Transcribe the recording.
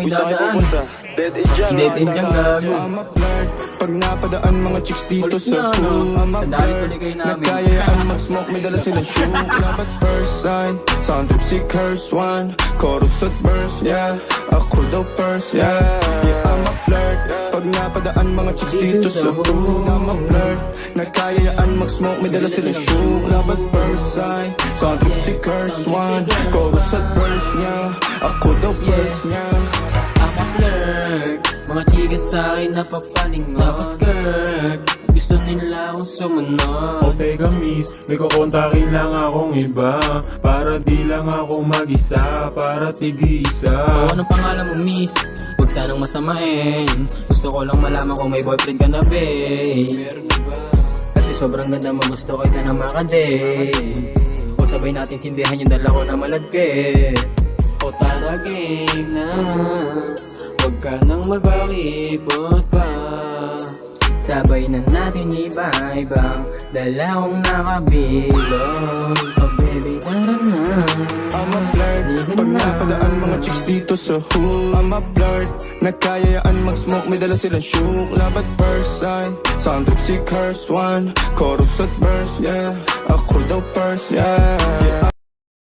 may dadaan. Dead end dyan, gago. Pag napadaan mga chicks dito sa pool, sa dali tuloy kayo namin. nagkayayaan mag-smoke, may dala silang shoe. Labat first sign, sound trip si curse one, chorus at verse, yeah. Ako daw first, yeah. Yeah, I'm a flirt. Pag napadaan mga chicks dito sa pool, I'm a flirt. Nagkayayaan mag-smoke, may dala silang shoe. Labat first sign, sound trip si curse one, chorus at verse, yeah. Ako daw first, yeah. I'm a flirt. Mga chika sa'kin napapalingon. Tapos skirt, gusto nila akong sumunod. O teka miss, may kukontakin lang akong iba, para di lang ako mag-isa, para tig-isa. O anong pangalan mo, miss? Huwag sanang masamain. Gusto ko lang malaman kung may boyfriend ka na, babe. Meron na ba? Kasi sobrang ganda mo, gusto kita na makadate. O sabay natin sindihan yung dala ko na maladkit. O tara game na, huwag ka nang magpakipot pa. Sabay na natin iba-ibang dala kong nakabilog. Oh baby, tara na. I'm a flirt. Pag napadaan mga chicks dito sa hood, I'm a flirt. Nagkayayaan mag-smoke, may dala silang shoe. Labat first sign, sound trip si curse one, chorus at verse, yeah. Ako daw first, yeah. Yeah,